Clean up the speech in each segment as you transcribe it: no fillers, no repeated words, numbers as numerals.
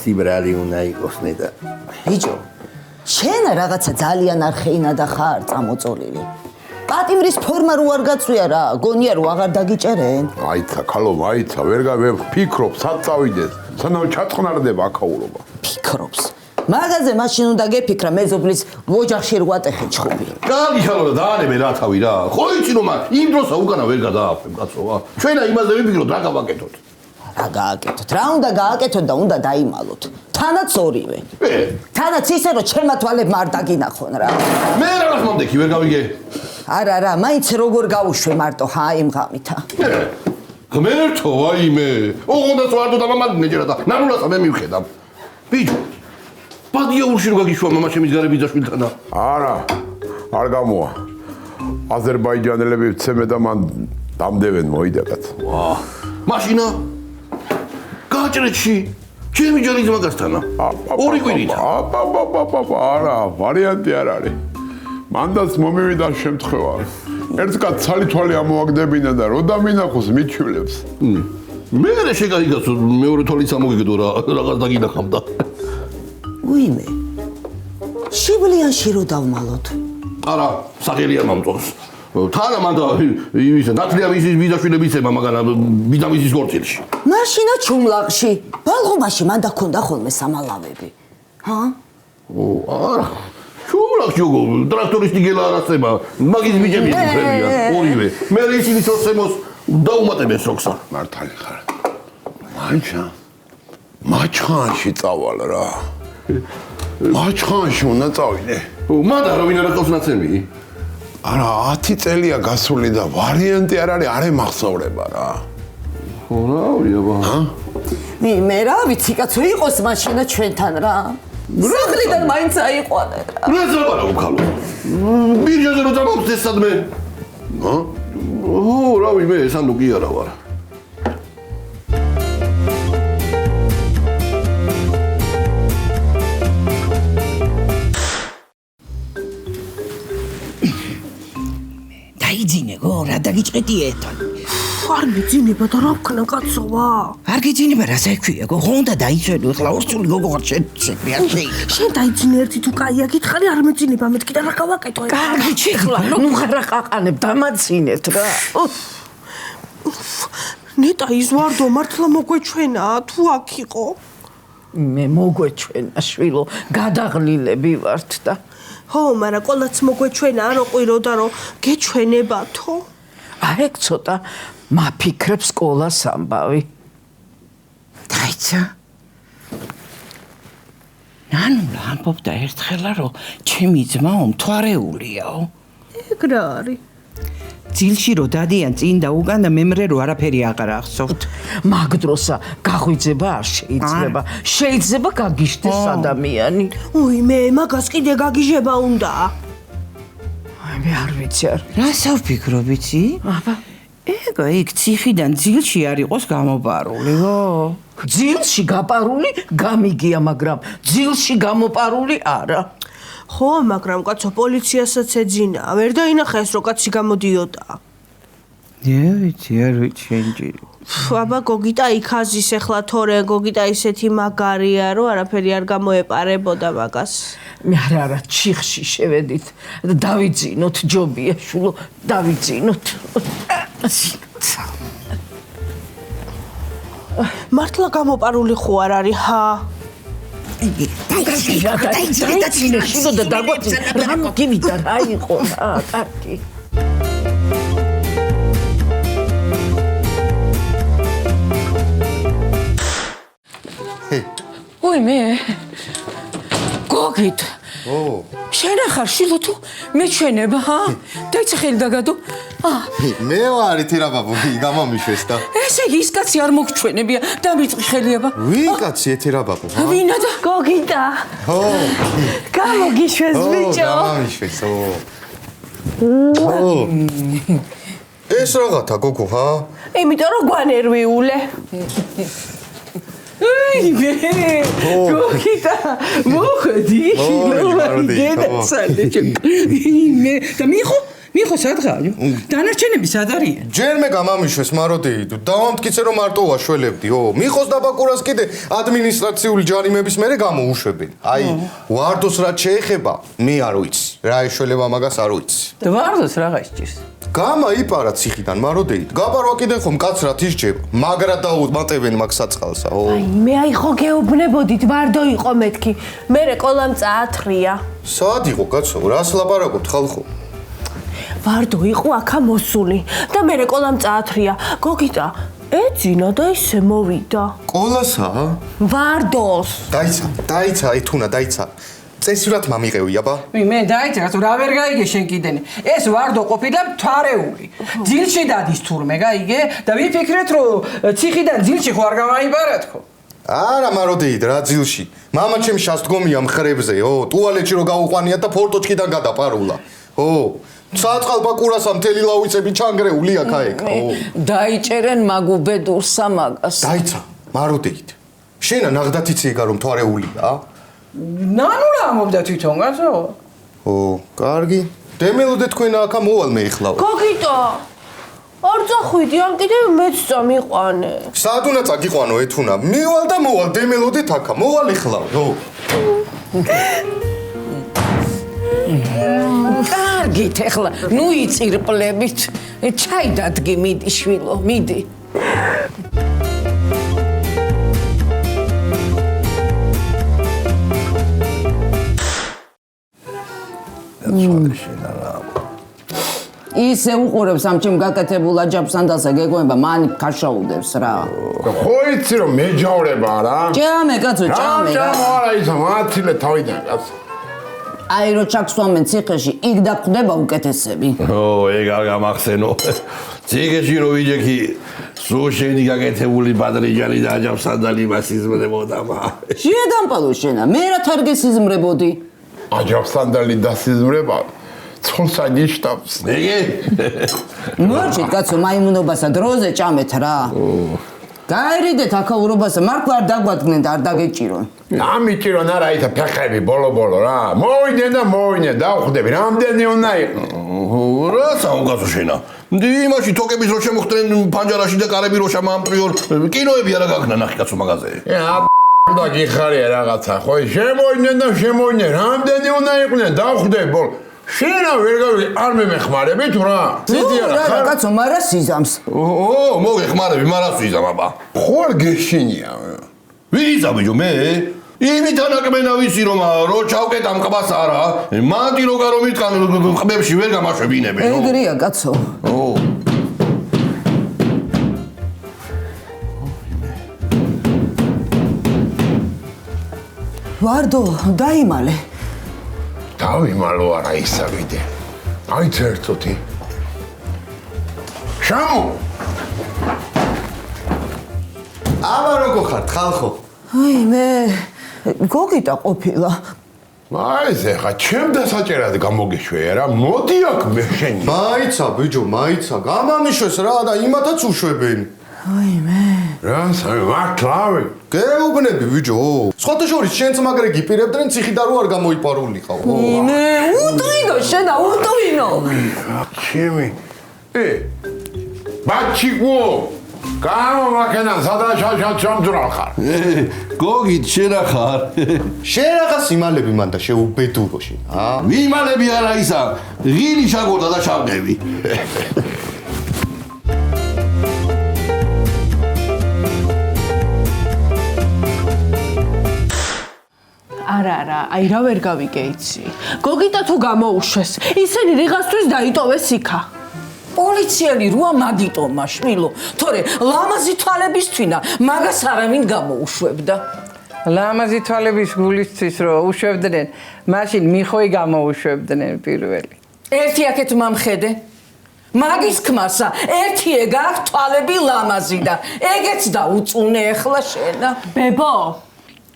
სიმრარი უნდა იყოსნე და ბიჭო, შენ რაღაცა ძალიან არხეინა და ხარ წამოწოლილი. პატიმრის ფორმა რო არ გაწვია რა, გონია რომ აღარ დაგიჭერენ. აიცა, ქალო, აიცა, ვერ ფიქრობ, სად წავიდეს. სანამ ჩაწყნარდება აქაურობა. ფიქრობს. მაგაზე მაშინ უნდა გეფიქრა მეზობლის ოჯახში რო ატეხე ჩხუბი. კარგი ხალხო და დაანებე რა თავი რა. ხო იცი რომ იმ დროსა უკანა ვერ გადაახვევ კაცოა. ჩვენა იმაზე ვიფიქროთ რა გავაკეთოთ. რა გააკეთოთ? რა უნდა გააკეთოთ და უნდა დაიმალოთ. თანაც ორივე. თანაც ისე რომ ჩემმა თვალებმა არ დაგინახონ რა. მე რაღაც მომდექი ვერ გავიგე. არა, მაინც როგორ გავუშვე მარტო ჰა იმ ღამითა. ღმერთო, ვაიმე. ოღონდ ვარდო და მამალი მეჯერა და ნამულასა მე მივხედავ. ბიჭო პადიაურში რო გაგიშვა მამა ჩემის გარე ბიძაშვილთანა. არა, არ გამოა. აზერბაიჯანელები ვცემე და მან დამდევენ მოიდაკაც. ვა, მაშინა გაჭრეთში ჩემი ჯარის მაგასთანა. ორი კვირით. არა, ვარიანტი არ არის. მანდაც მომივიდა შემთხვევა. ერთ კაც ცალი-თვალი ამოაგდებინა და რო დამინახოს მიჩვილებს. მე რა შეგაიგაცო მეორე თვალიც ამოგიგდო რა რაღაც დაგინახავდა. უიმე. შიბლიანში რო დავმალოთ. არა, საგელია მომწონს. თანა მანდა ისე ნათლია მისის ბიძაშვილებიცება მაგრამ ბიძამისის გორწილში. მაშინა ჩუმლაღში, ბალღომაში მანდა ქონდა ხოლმე სამალავები. ჰა? არა. ჩუმლაღში ტრაქტორისტი გელა არაცება, მაგის ბიჭები ფერია, ორივე. მე ისინი თორსემოს დაუმატებენ სოქსა. მართალი ხარ. მაჩხანში წავალ რა. მაჩხანში უნდა წავიდე. მანდა რა ვინ არ აკავს ნაცემი? არა 10 წელია გასული და ვარიანტი არ არის, არ ემახსოვრება რა. ხო რა ვიაბა. მე რა ვიცი კაცო იყოს მაშინა ჩვენთან რა. სახლიდან მაინც აიყვანე რა. რა ზაბარაო ხალო. ბირჟაზე რო დამოვხდეს სადმე. რავი მე სანდუკი არა ვარ. იძინეგო რა დაგიჭყიდიეთ არ მიძინება და რა ვქნა კაცოვა არ გიძინება რა საქმეა გო უნდა დაიცვენო ახლა ორსული გოგო არ შეგვია შენ დაიძინე ერთი თუ კაია გითხარი არ მეძინება მეთქი და რა გავაკეთო კარგი ჩიხლა ნუ ხარ აყანებ დამაცინეთ რა ნეტა იზვარდო მართლა მოგვეჩვენა თუ აქ იყო მე მოგვეჩვენა შვილო გადაღლილები ვართ და ხო, მაგრამ ყოლაც მოგვეჩვენა რო ყვირო და რო გეჩვენებათო. აიქ ცოტა მაფიქრებს სკოლას ამბავი. დაიცა. ნანუ ამბობდა ერთხელა რომ ჩემი ძმა მთვარეულიაო. ეგ რა არის? ძილში რო დადიან წინ და უკან და მემრე რო არაფერი აღარ ახსოვთ. მაგ დროსა გაღვიძება არ შეიძლება. შეიძლება გაგიშდეს ადამიანი. მე მაგას კიდე გაგიჟება უნდა. მე არ ვიცი არ. რა სავფიქრო ვიცი? აბა, ეგა იქ ციხიდან ძილში არ იყოს გამოპარული, ხო? ძილში გაპარული გამიგია, მაგრამ ძილში გამოპარული არა. ხო, მაგრამ კაცო პოლიციასაც ეძინა. ვერ დაინახეს რომ კაცი გამოდიოდა. ვიცი, არ ვიცი ენჯი. აბა გოგიტა იქაზის ახლა თორე გოგიტა ისეთი მაგარია რომ არაფერი არ გამოეპარებოდა მაგას. მე არა ჩიხში შევედით და დავიძინოთ ჯობია შულო დავიძინოთ. მართლა გამოპარული ხო არ არის ჰა? დაიძინე შულო და დაგვაწინ რა მოგივიდა რა იყო რა კარგი. ой მე გოგით შენ ახარ შილო თუ მეჩვენება ჰა დაიცა ხელი დაგადო მე ვარ ითირა ბაბუ გამომიშვეს და ესე იგი ის კაცი არ მოგჩვენებია დამიწყი ხელიაბა ვინ კაცი ეთირა ბაბუ ვინა და გოგიტა ო გამოგიშვეს ბიჭო გამომიშვეს ეს რაღაცა გოგო ჰა იმიტომ რომ გვანერვიულე აი მე გოგიტა მოხდი მოხდი მე და მიხო მიხო სადღაო? დანარჩენები სად არიან? ჯერ მე გამამიშვეს მაროდეიდო. დავამტკიცე რომ მარტო ვაშველებდიო. მიხოს დაბაკურას კიდე ადმინისტრაციული ჯარიმების მერე გამოუშვებენ. აი, ვარდოს რაც შეეხება, მე არ ვიცი. რა ეშველება მაგას არ ვიცი. და ვარდოს რა გაისჭირს? გამა იპარა ციხიდან მაროდეიდ. გაბარვა კიდე ხომ კაცრად ისჯება. მაგრა დაუმატებენ მაგ საწყალსა. მე აი ხო გეუბნებოდით ვარდო იყო მეთქი. მერე კოლამ წაათრია. სად იყო კაცო? რას ლაპარაკობთ ხალხო? ვარდო იყო აქა მოსული და მერე კოლამ წაათრია. გოგიტა, ეძინა და ისე მოვიდა. ყოლასა? ვარდოს. დაიცა, ეთუნა დაიცა. წესურად მამიყევი აბა. მე დაიწერა, რა ვერ გაიგე შენ კიდენი. ეს ვარდო ყოფილა მთვარეული. ძილში დადის თურმე, გაიგე? და ვიფიქრეთ, რომ ციხიდან ძილში ხო არ გამაიბარათ ხო? არა მაროდეიდ რა ძილში. მამა ჩემ შას დგომია მხრებზე, ტუალეტში რო გაუყვანიათ და ფორტოჩკიდან გადაპარულა. საწყალ ბაკურასა მთელი ლავიწები ჩანგრეული აქ აეკ. დაიჭერენ მაგუბედურსა მაგას. დაიცა, მაროდეიდ. შენა ნაღდათიც იგა რომ თვარეულია? ნანუ რა მობდა თვითონ გასო? კარგი. დემელოდე თქვენ აქა მოვალ მე ეხლა. გოგიტა. არ წახვიდი, ან კიდე მეც წამიყვანე. სად უნდა წაგიყვანო ეთუნა? მივალ და მოვალ დემელოდეთ აქა. მოვალ ეხლა. კარგით ეხლა, ნუ იწირპლებით. ჩაი დადგი მიდი შვილო, მიდი. ისე უყურებს ამ ჩემ გაკეთებულ აჯაბსთან დასა გეგოება მანი ქაშაუდებს რა. ხო იცი რომ მეჯავრება რა. ჭამე კაცო, ჭამე. ჭამე არა ისა მათილე თავიდან კაცო. აი რო ჩაქსვამენ ციხეში, იქ დახვდება უკეთესები. ეგ არ გამახსენო. ციხეში რო ვიჯექი, სულ შენი გაკეთებული ბადრიჯანი და აჯაბსანდალი მასიზმრებოდა მა. შეედამპალო შენა, მე რა თარგესიზმრებოდი. აჯაბსანდალი დასიზმრება ცოლსა ნიშნავს. ეგე? მოარჩით კაცო მაიმუნობასა დროზე ჭამეთ რა. გაერიდეთ აქაურობასა, მართლა არ დაგვადგნენ და არ დაგეჭირონ. ამიჭირონ არა ისა ფეხები ბოლო რა. მოვიდნენ და მოვიდნენ დავხვდები რამდენი უნდა იყო. რა საუკაცო შენა? იმაში თოკების რო შემოხდნენ პანჯარაში და კარები რო შემამპრიონ, კინოები არა გაგნა ნახე კაცო მაგაზე. და გიხარია რაღაცა ხო შემოიდნენ და შემოიდნენ რამდენი უნდა იყვნენ დავხვდები ბოლო. შენა ვერ გავიგე არ მემეხმარები თუ რა? რა კაცო მარა სიზამს. მოგეხმარები მარას ვიზამ აბა. ხო არ გეშინია. ვიზა ბიჭო მე? იმითან აკმენა ვიცი რომ რო ჩავკეთ ამ ყბას არა, მანტი რო გარო მიტყან ყბებში ვერ გამაშვებინებენ. ეგრეა კაცო. ვარდო დაიმალე. დავიმალო არა ისა ვიდე. აი წერთოთი. შამო. აბა როგორ ხართ ხალხო? აი მე გოგიტა ყოფილა. აი ზეხა ჩემ დასაჭერად გამოგეშვეა რა. მოდი აქ მე შენი. მაიცა ბიჭო, მაიცა. გამამიშვეს რა და იმათაც უშვებენ. აი მე რა მართლავი. გეუბნები ბიჭო. სხვათა შორის შენც მაგრე გიპირებდნენ ციხი და რო არ გამოიპარულიყავ. მე უტვინო შენა უტვინო. ჩემი. ბაჩიკო. გამა მაქენა სადაა ჩამძვრალ ხარ. გოგით შენა ხარ. შენ რაღაც იმალები მან და შეუბედუროში. ვიმალები არა ისა, ღილი შაგორდა და შავდები. არა, აი რა ვერ გავიგე იცი. გოგიტა თუ გამოუშვეს, ისინი რიღასთვის დაიტოვეს იქა. პოლიციელი როა მაგიტომა შვილო, თორე ლამაზი თვალების თვინა, მაგას არავინ გამოუშვებდა. ლამაზი თვალების გულისთვის რო უშვებდნენ, მაშინ მიხოი გამოუშვებდნენ პირველი. ერთი აქეთ მამხედე. მაგის ქმარსა, ერთი ეგ აქ თვალები ლამაზი და ეგეც დაუწუნე ახლა შენა. ბებო,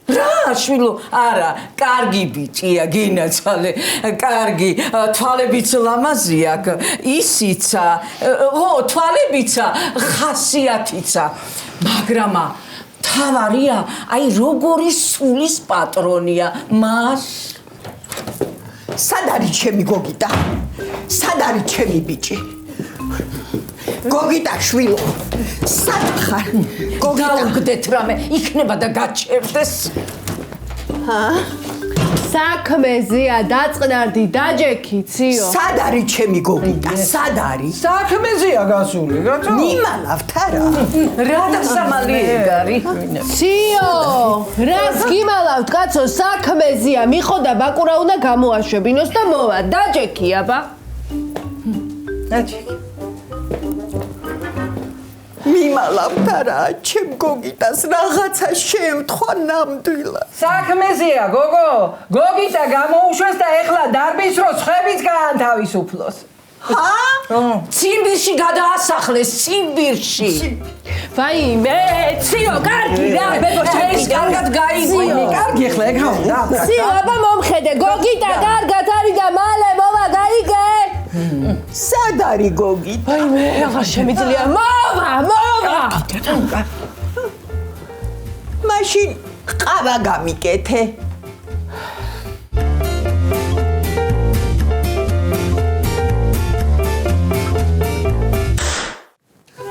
რა შვილო, არა, კარგი ბიჭია, გინაცვალე, კარგი, თვალებიც ლამაზი აქვს, ისიცა, თვალებიცა, ხასიათიცა, მაგრამ თავარია, აი როგორი სულის პატრონია, მას სად არის ჩემი გოგიტა? სად არის ჩემი ბიჭი? გოგიტა შვილო, სად ხარ? გაუგდეთ რამე, იქნება და გაჩერდეს. საქმეზეა დაწყნარდი დაჯექი ციო. სად არის ჩემი გოგიტა? სად არის? საქმეზეა გასული, გათო? მიმალავთ არა? რა დასამალი ეგარი? ციო, რას გიმალავთ კაცო, საქმეზეა, მიხოდა ბაკურა უნდა გამოაშვებინოს და მოვა, დაჯექი აბა. დაჯექი. მიმალავთ არა, ჩემ გოგიტას რაღაცა შემთხვა ნამდვილად. საქმეზეა, გოგო. გოგიტა გამოუშვეს და ეხლა დარბის რო ცხებიც გაანთავისუფლოს. ციმბირში გადაასახლეს, ციმბირში. ვაიმე, ციო, კარგი რა, ეს კარგად გაიგვინე. კარგი ეხლა ეგ რა. ციო, აბა მომხედე, გოგიტა კარგად არის და მალე მოვა გაიგე. სად არის გოგიტა? ვაიმე, აღარ შემიძლია. მოვა. მაშინ ყავა გამიკეთე.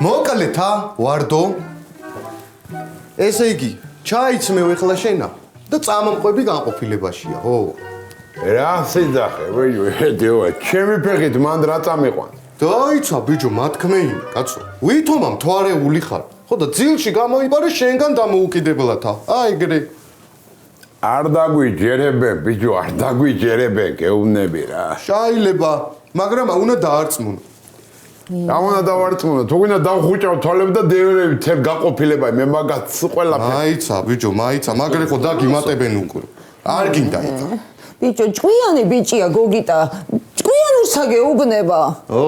მოკალეთა ვარდო ესე იგი ჩაიცმევ ეხლა შენა და წამომყვები განყოფილებაშია ხო რა სიძახე ვეჯო ჩემი ფეხით მან რა წამიყვან დაიცა ბიჭო მათქმეინე კაცო ვითომამ თვარეული ხარ ხო და ძილში გამოიბარე შენგან დამოუკიდებელათა აი ეგრე არ დაგვიჯერებენ ბიჭო არ დაგვიჯერებენ გეუბნები რა შეიძლება მაგრამ უნდა დაარწმუნო რა უნდა დავარწმუნო თუ გინდა დავხუჭავ თვალები და დეველები თელ გაყოფილება მე მაგაც ყველაფერი მაიცა ბიჭო მაიცა მაგრამ ხო დაგიმატებენ უკვე არ გინდა ეხლა ბიჭო ჭკვიანი ბიჭია გოგიტა ჭკვიანურსა გეუბნება ო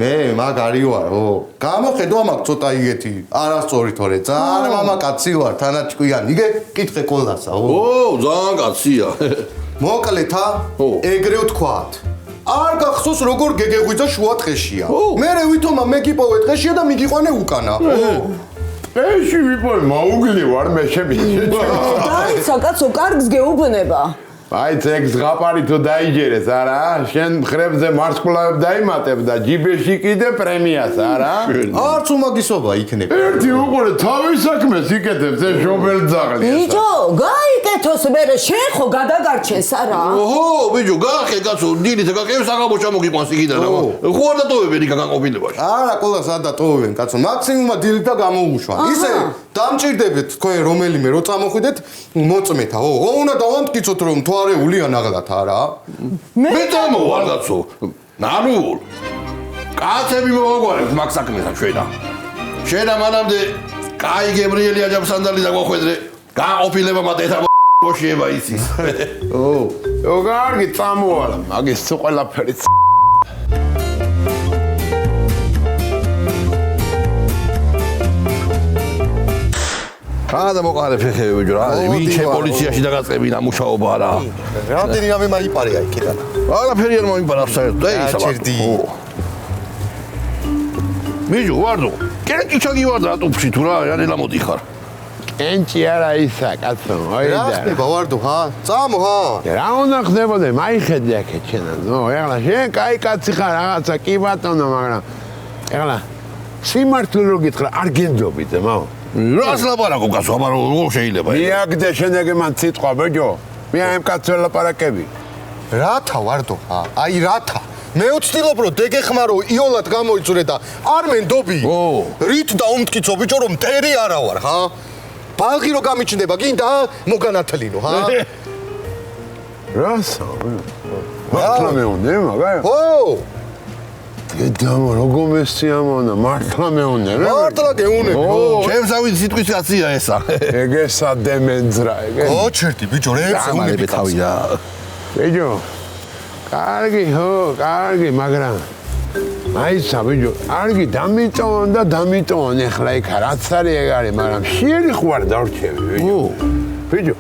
მე მაგარი ვარ ო გამოხედო ამაკ ცოტა იგეთი არასწორი თორე ძალიან მამაკაცი ვარ თანაჭკვიანი იგე კითხე ყოლასა ო ძალიან კაცია მოკლეთა ეგრე ვთქვათ არ გახსოვს როგორ გეგეღვიძა შუა ტყეშია მე ვითომა მეკიპოვე ტყეშია და მიგიყვანე უკანა ეში ვიპოვე მაუგლი ვარ მე შემიძლია დაიცა კაცო კარგს გეუბნება აი ეგ ზღაპარი თუ დაიჯერეს არა შენ ხრებზე მარცვლავებ დაიმატებ და ჯიბეში კიდე პრემიას არა არც უმაგისობა იქნება ერთი უყურე თავის საქმეს იკეთებს ეს შობელ ძაღლი ბიჭო გაიკეთოს მერე შენ ხო გადაგარჩენს არა ოჰო ბიჭო გაახე კაცო დილით გაკეთებ საღამო ჩამოგიყვანს იქიდან რა ხო არ დატოვებენ იქ განყოფილებაში არა ყოლას არ დატოვებენ კაცო მაქსიმუმად დილით და გამოუშვან ისე დამჭირდებით თქვენ რომელიმე რო წამოხვიდეთ მოწმეთა ო უნდა დავამტკიცოთ რომ თვარეულია ნაღლათ არა მე წამოვარ კაცო ნარულ კაცები მოვაგვარებთ მაგ საქმესა შენა მანამდე კაი გებრიელი აჯაბსანდალი დაგვახვედრე განყოფილება მათეთა მოშიება იცის ო კარგი წამოვალ მაგის ყველაფერი რა და მოყარე ფეხები ბიჭო რა ვინჩე პოლიციაში დაგაწყებინა მუშაობა რა რამდენი რამე მაიპარე აი კიდე არაფერი არ მომიპარა საერთოდ ეი საჭირდი ბიჭო ვარდო კენჭი ჩაგივარდა ატუფში თუ რა რანელა მოდიხარ კენჭი არა ისა კაცო რა ხდება ვარდო ჰა წამო ჰა რა უნდა ხდებოდა მაიხედე აქ ეჩენა ნო ეხლა შენ კაი კაცი ხარ რაღაცა კი ბატონო მაგრამ ეხლა სიმართლე რო გითხრა არ გენდობით მაო რას ლაპარაკობ კაცო აბა როგორ შეიძლება მიაგდე შენეგე მან სიტყვა ბეჯო მე ამ კაცს ლაპარაკები რათა ვარდო ჰა აი რათა მე ვცდილობ რომ დეგეხმარო იოლად გამოიწურე და არ მენდობი რით დაუმტკიცო ბიჭო რომ მტერი არა ვარ ჰა ბალღი რო გამიჩნდება გინდა მოგანათლინო ჰა რასა მართლა მეუნე მაგა ო დედამო როგორ მესიამონა მართლა მეუნე რა მართლა გეუნე ჩემსავით სიტყვის კაცია ესა ეგესა დემენძრა ეგე ო ჩერტი ბიჭო რეცე ამალები თავი რა ბიჭო კარგი მაგრამ აიცა ბიჭო კარგი დამიტოვონ ეხლა იქ რაც არის ეგ არის მაგრამ შეერი ხوار დარჩები ბიჭო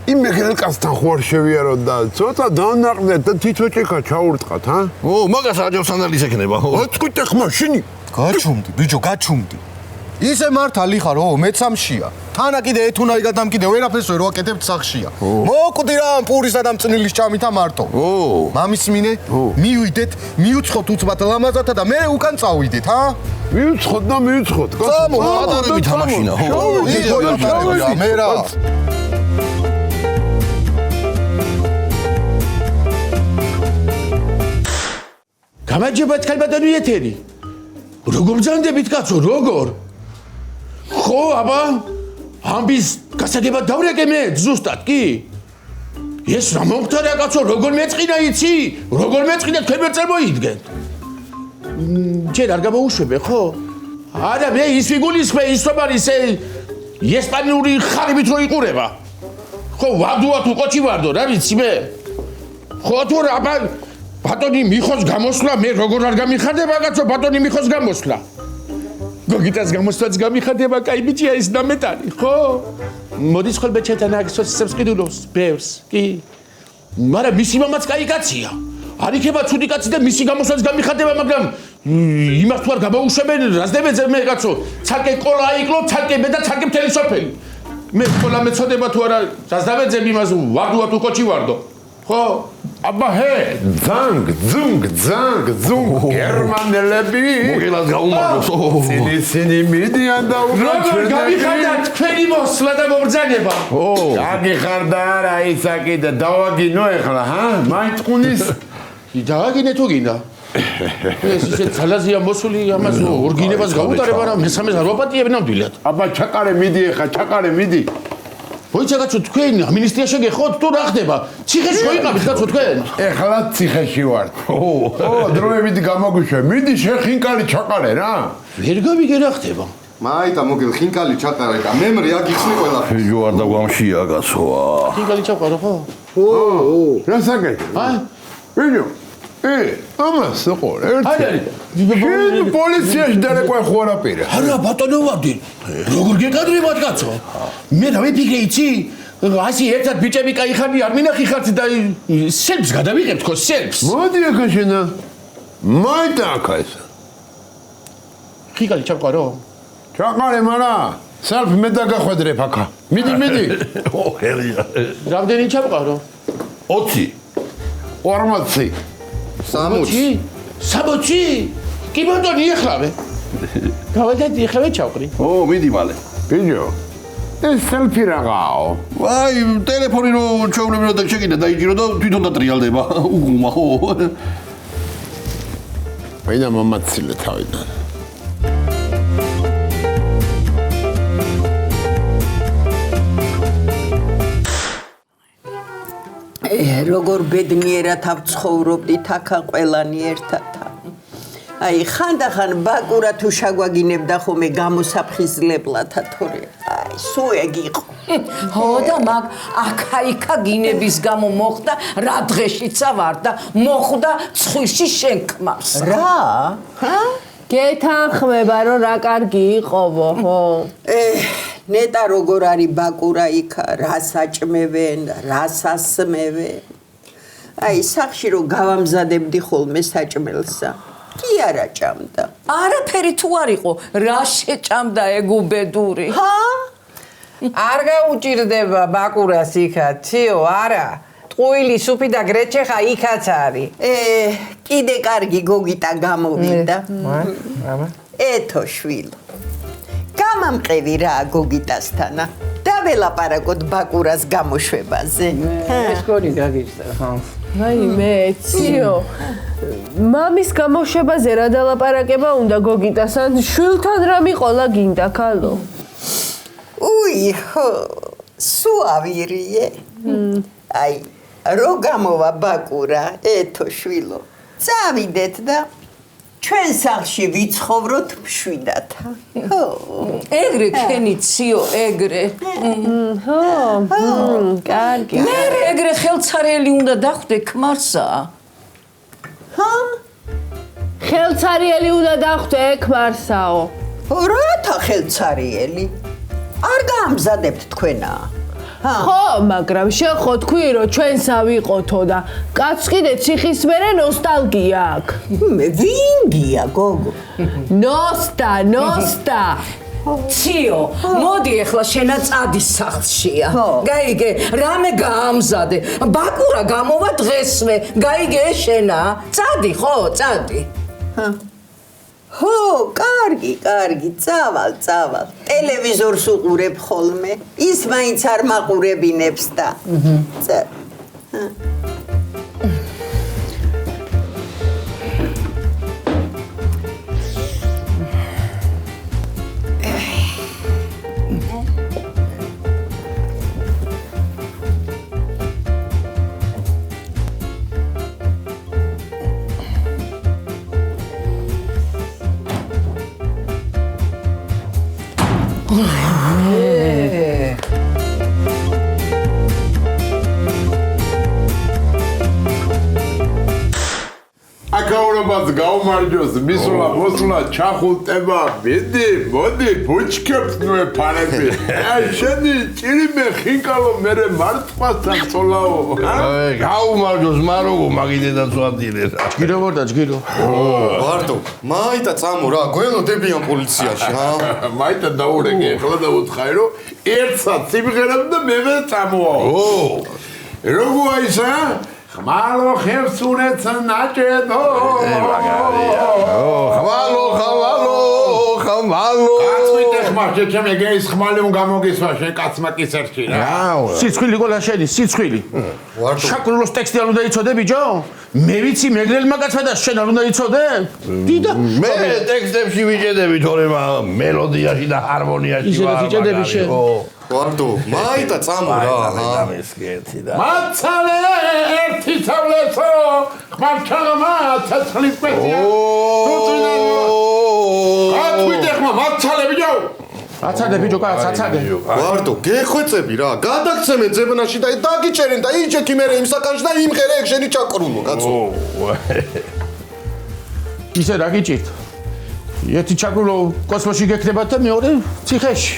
იმ მეგრელკასთან ხوار შევიაროთ და ცოტა დანაყდეთ და თითოჭიქა ჩაურტყათ ჰა მაგას აჯავსანდალის ეკნება აწყვიტე ხმა შენი გაჩუმდი ბიჭო გაჩუმდი ისე მართალი ხარო მეცამშია თანა კიდე ეთუნარი გადამკიდე ვერაფერს ვერ ვაკეთებთ სახშია. მოკვდი რა პურისა და მწნილის ჭამითა მარტო. მამის მინე, მივიდეთ, მიუცხოთ უცბად ლამაზათა და მე უკან წავიდეთ, ჰა? მიუცხოთ და მიუცხოთ. წამო, ადარებით ამაშინა. მე რა. გამარჯობა თქალბატონო ეთერი. როგორ ბრძანდებით კაცო, როგორ? ხო, აბა, ამბის გასაგებად დავრეკე მე ზუსტად კი? ეს რა მომხდარა კაცო, როგორ მეწყინა იცი? როგორ მეწყინა თქვენ ვერ წარმოიდგენთ? ჯერ არ გამოუშვებე, ხო? არა, მე ის ვიგულისხმე, ის რომ არის ესპანური ხარებით რო იყურება. ხო, ვარდოა თუ ყოჩი ვარდო, რა ვიცი მე? ხო თუ რა, აბა ბატონი მიხოს გამოსვლა, მე როგორ არ გამიხარდება კაცო, ბატონი მიხოს გამოსვლა. გოგიტას გამოსვლაც გამიხარდება, კაი ბიჭია ის დამეტარი, ხო? მოდის ხოლმე ჩემთან აქ სოციალს ყიდულობს, ბევრს, კი. მაგრამ მისი მამაც კაი კაცია. არ იქნება ცუდი კაცი და მისი გამოსვლაც გამიხარდება, მაგრამ იმას თუ არ გამოუშვებენ, რას დებეძე მე კაცო, ცალკე ყოლა აიკლო, ცალკე მე და ცალკე მთელი სოფელი. მე ყოლა მეწოდება თუ არა, რას დავეძებ იმას ვარდოა თუ კოჩი ვარდო. ხო? აბა ჰე, ზანგ, გერმანელები. მოგელას გაუმარჯოს. სინი მიდიან და როგორ გამიხარდა თქვენი მოსვლა და მობრძანება? გაგიხარდა არა ისაკი და დავაგინო ეხლა, ჰა? მაიტყუნის დავაგინე თუ გინდა? ეს ისე ძალაზია მოსული ამას ორგინებას გაუტარებ არა მესამეს არ ვაპატიებ ნამდვილად. აბა ჩაყარე მიდი ეხლა, ჩაყარე მიდი. მოიცა კაცო თქვენ ამინისტრიაში გეხოთ თუ რა ხდება? ციხეში მოიყავით კაცო თქვენ? ეხლა ციხეში ვარ. დროებით გამოგვიშვე. მიდი შეხინკალი ჩაყარე რა. ვერ გავიგე რა ხდება. მაიტა მოგილ ხინკალი ჩაყარე და მე მრე აქ იხსნი ყველა. ჯო არ დაგვამშია კაცოა. ხინკალი ჩაყარო ხო? რა საკეთე? ვინო? ამას ყორ ერთი. შენ პოლიციაში დარეკვა ხوارაპირა. არა ბატონო ვარდი. როგორ გეკადრებათ კაცო? მე რა ვიფიქრე იცი? ასე ერთად ბიჭები კაი ხანი არ მინახი ხართ და სელფს გადავიღებთ ხო სელფს? მოდი ახლა შენა. მაიტა ახაც. ხინკალი ჩაყარო? ჩაყარე მარა. სელფ მე დაგახვედრებ ახლა. მიდი. ხერია. რამდენი ჩაყარო? 20. 40. 60? კი ბატონი ეხლავე. გავედეთ ეხლავე ჩავყრი. მიდი მალე. ბიჭო. ეს სელფი რაღაცაო. აი, ტელეფონი რო ჩაუნებინა და შეგინდა დაიჭირო და თვითონ დატრიალდება. უგუმა ხო. ვინა მომაცილე თავიდან. როგორ ბედნიერად ავცხოვრობდით აქა ყველანი ერთად. აი ხანდახან ბაკურა თუ შაგვაგინებდა ხოლმე გამოსაფხიზლებლათა თორე. აი სუეგ იყო. ხო და მაგ აქა-იქა გინების გამო მოხდა რა დღეშიცა ვარ და მოხდა ცხვირში შენქმავს. რა? ჰა? გეთანხმება რომ რა კარგი იყოვო, ხო? ნეტა როგორ არის ბაკურა იქა, რას აჭმევენ, რას ასმევენ. აი სახში რომ გავამზადებდი ხოლმე საჭმელსა. კი არა ჭამდა. არაფერი თუ არ იყო, რა შეჭამდა ეგ უბედური. ჰა? არ გაუჭირდება ბაკურას იქა, თიო, არა. ტყუილი სუფი და გრეჩეხა იქაც არის. კიდე კარგი გოგიტა გამოვიდა. მამა. ეთო შვილო. გამამყევი რა გოგიტასთანა. დაველაპარაკოთ ბაკურას გამოშვებაზე. ეს გონი გაგიჟდა, ხო. აი მე ციო. მამის გამოშვებაზე რა დალაპარაკება უნდა გოგიტასთან, შვილთან რა მიყოლა გინდა ქალო? უი, ხო, სუავირიე. აი, რო გამოვა ბაკურა, ეთო შვილო. წავიდეთ და ჩვენ სახლში ვიცხოვროთ მშვიდად. ხო. ეგრე ქენი ციო, ეგრე. ხო, კარგი. მე ეგრე ხელცარიელი უნდა დახვდე ქმარსა. ჰა? ხელცარიელი უნდა დახვდე ქმარსაო. რათა ხელცარიელი? არ გაამზადებთ თქვენა. ხო, მაგრამ შენ ხო თქვი რომ ჩვენს ავიყოთო და კაცს კიდე ციხის მერე ნოსტალგია აქვს. მე ვინგია გოგო? ნოსტა. ციო, მოდი ახლა შენა წადის სახლშია. გაიგე, რამე გაამზადე. ბაკურა გამოვა დღესვე. გაიგე შენა? წადი ხო, წადი. ხო, კარგი, წავალ. ტელევიზორს უყურებ ხოლმე. ის მაინც არ მაყურებინებს და. აკაურობას გაუმარჯოს მისვლა მოსვლა ჩახუტება მოდი ბუჩქებს ნუეფანები აი შენი ჭირიმე ხინკალო მერე მარტყვასთან ცოლაო გაუმარჯოს მაროგო მაგიდედაც ვადილეს ჯგირო ვარ და ჯგირო ვარდო მაიტა წამო რა გველოდებიან პოლიციაში რა მაიტა დაურეგე ხოლმე და უთხარი რომ ერთსაც სიმღერებ და მე წამოაო როგორ აისა ხმალო ხევს უნეც ნაჭედო ხმალო კაცმიტე ხმარჩე ჩემ ეგეის ხმალი უნდა გამოგისვა შენ კაცმა კისერში რა სიცხვილი ყოლა შენი სიცხვილი შაკრულოს ტექსტი არ უნდა იცოდე ბიჭო მე ვიცი მეგრელმა კაცმა და შენ არ უნდა იცოდე დიდა მე ტექსტებში ვიჭედები თორემ მელოდიაში და ჰარმონიაში ისედაც ვიჭედები შენ ვარდო მაიტა წამო რა მაცალე ერთი თავლესო ხმარჩაღმა ცეცხლის პეცია კაცმიტე ხმა მაცალე ბიჭო აცადე ბიჭო კაც აცადე ვარდო გეხვეწები რა გადაგცემენ ძებნაში და დაგიჭერენ და იჭექი მე იმ საკანში და იმღერე ეგ შენი ჩაკრუნო კაცო ისე რა გიჭირთ ერთი ჩაკრულო კოსმოსში გექნებათ და მეორე ციხეში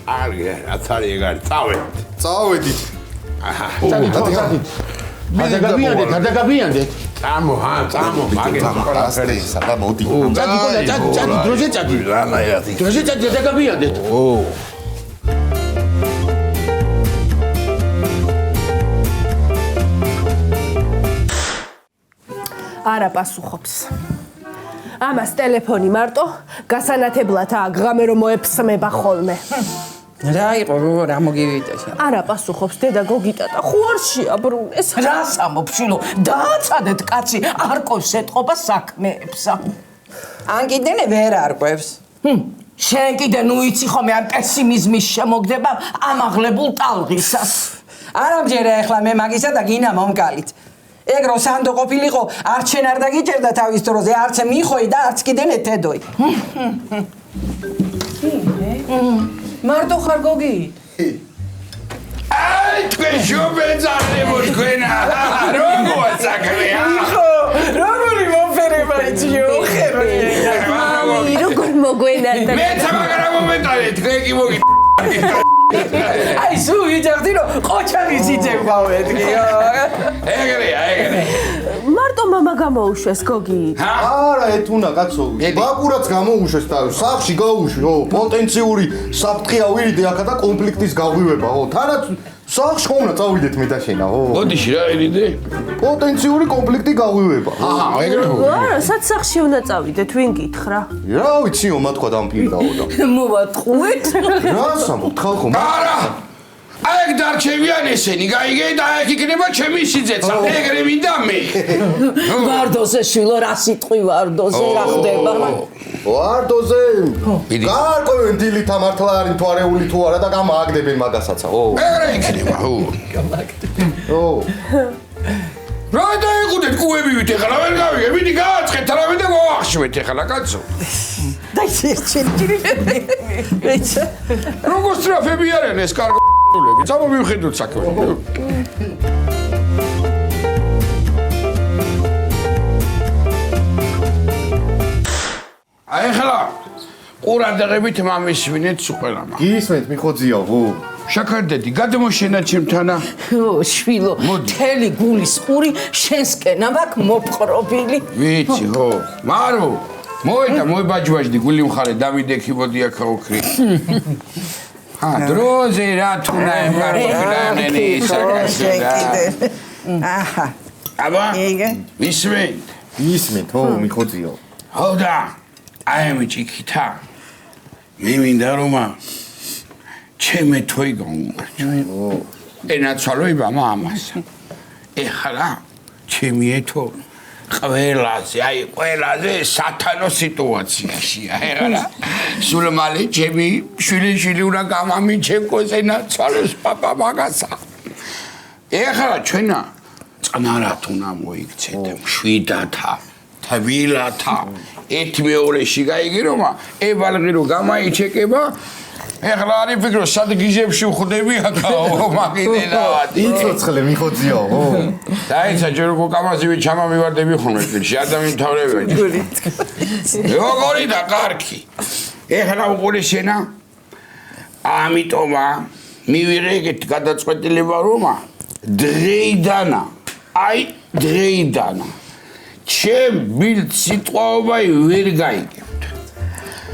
კარგი რაც არის ეგარი წავედით დაგაბიანდეთ წამო მაგე ყველაფერი სადა მოდი დროზე წადი დაგაბიანდეთ არა პასუხობს ამას ტელეფონი მარტო გასანათებლად აღამე რომ მოეფსმება ხოლმე რა იყო რა მოგივიდა არა პასუხობს დედა გოგიტატა ხوارშია ბრუნეს რა სამოფშულო დააცადეთ კაცი არ ყავს ეთყობა საქმეებსა ან კიდენე ვერ არყვევს შენ კიდე ნუ იცი ხომ ამ პესიმიზმის შემოგდება ამაღლებულ ტალღისას არამჯერა ახლა მე მაგისა და გინა მომკალით ეგ რო სანდო ყოფილიყო არც შენ არ დაგიჭერდა თავის დროზე არც მიხოი და არც კიდენე თედოი მარტო ხარ გოგი აი თქვენ შუბეძალე მოთქვენა როგორ საქმეა როგორი მომფერება იჩიო ხერე როგორ მოგვენათა მე თამაგარა მომენტალე თქვენ კი მოგი აი სულ ვიჯახდი რომ ყოჩანი სიძებავეთგიო ეგრეა მარტო მამა გამოუშვეს გოგი არა ეთუნა კაცო ბაკურაც გამოუშვეს და სახლში გაუშვო პოტენციური საფრთხეა ვირიდე აქა და კონფლიქტის გაღვივება თანაც სახლში ხომ უნდა წავიდეთ მე და შენა ოდიში რა ერიდე პოტენციური კონფლიქტი გაღვივება არა სად სახლში უნდა წავიდეთ ვინ გითხრა რა ვიციო მათქვა დამფირდაო და მოვატყუეთ რა სამოთ ხალხო არა აი დარჩევიან ესენი გაიგე და აი იქნება ჩემი სიძეცა ეგრე მინდა მე ვარდოზე შვილო რა სიტყვი ვარდოზე რა ხდება ვარდოზე გარკვევენ დილით ამართლა არის თვარეული თუ არა და გამააგდებენ მაგასაცა ეგრე იქნება რა დაიგუდეთ კუებივით ეხლა ვერ გავიგე მიდი გააცხეთ არავე და მოახშვეთ ეხლა კაცო და შეჭირი როგორ სტრაფები არიან ეს კარგო წამო მივხედოთ საქმე აი ხლა ყურადღებით მამისვინეთ სუყელამა. გისმენთ მიხოძიაო. შაქარდედი, გადმოშენა ჩემთანა. ო, შვილო, მთელი გულის ყური შენსკენა მაქვს მოპყრობილი. ვიცი, ხო. მარო, მოედა, მოებაჯვაჯდი, გული მხარე დავიდექი მოდია ქაოქრი. დროზე რა თუნა ემარკილანენი ისაკასება. აჰა. აბა, ისმენთ. გისმენთ, ო, მიხოძიაო. ჰოდა, აი ჭიქითა. მე მინდა რომ ჩემე თვე გამომარჯვე. ენაცვალოება მამას. ეხლა ჩემი ეთო ყველაზე სათანო სიტუაციაშია. ეხლა სულ მალე ჩემი შვილი უნდა გამამიჩენკოს ენაცვალოს პაპა მაგასა. ეხლა ჩვენა წნარად უნდა მოიქცეთ მშვიდათა, თბილათა. ერთ მეორეში გაიგე რომ ებალღი რო გამაიჩეკება ეხლა არის ფიქრო სად გიჟებში ვხვდები აკაო მაგინენავად იცოცხლე მიხოძიაო. დაიცა ჯერ უკვე კამაზივე ჩამამივარდები ხოლმე ფილში ადამიანთავრებია როგორი და კარგი ეხლა უყური შენა ამიტომა მივიღე ეგეთ გადაწყვეტილება რომ დრეიდანა ჩემ ბილდ სიტყვაობა ვერ გაიგებთ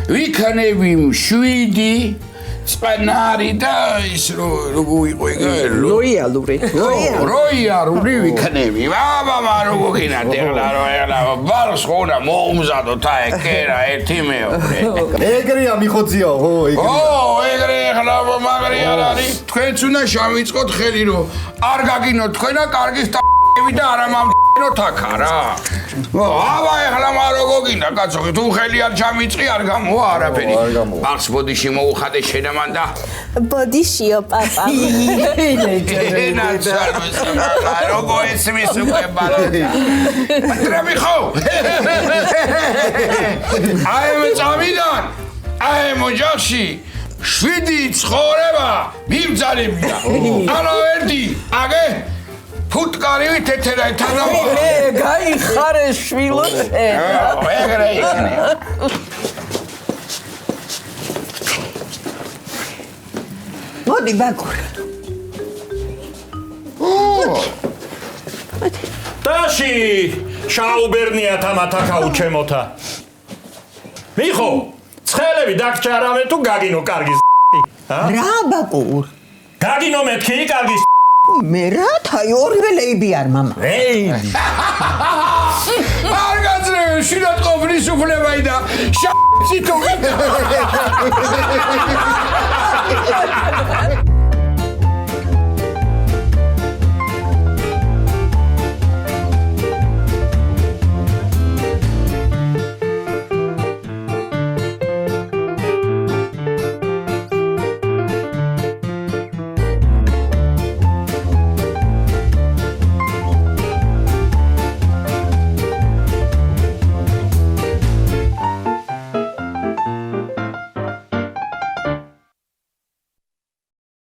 ვიქანები მშვიდი სპანარი და ის როგორ იყო ეგ როიალური ვიქნები აბა როგორ გინათ ეხლა ბალს ხონა მოუმზადოთ აი კერა ერთი მეორე ეგრეა მიხოძიაო, ეგრე ეხლა მაგარი არ არის თქვენც უნდა შევიწყოთ ხელი რომ არ გაგინოთ თქვენა კარგი სტავები და არა მამდენოთ აქა რა აბა ეხლა როგორ გინდა კაცო თუ ხელი არ ჩამიწყი არ გამოვა არაფერი ბახს ბოდიში მოუხადე შენამანდა ბოდიშიო პაპა. როგორ ესმის უკვე ბალეტა პატრები ხო აი მე წავიდან აი მოჯახში შვიდი ცხოვრება მიმძალებია არა ერთი აგე ფუტკარივი თეთრა თანავა გაიხარე შვილო ეგრე იქნება მოდი ბაკურა. ტაში შაუბერნია თამათაკაუ ჩემოთა მიხო ცხელები დაგჭარავე თუ გაგინო კარგი რა ბაკურ? გაგინო მეთქი კარგი მე რა თაი ორივე ლეიბი არ მამა. არ გაძლევ შინათ ყოფნის უფლებაი და შ***ი თუ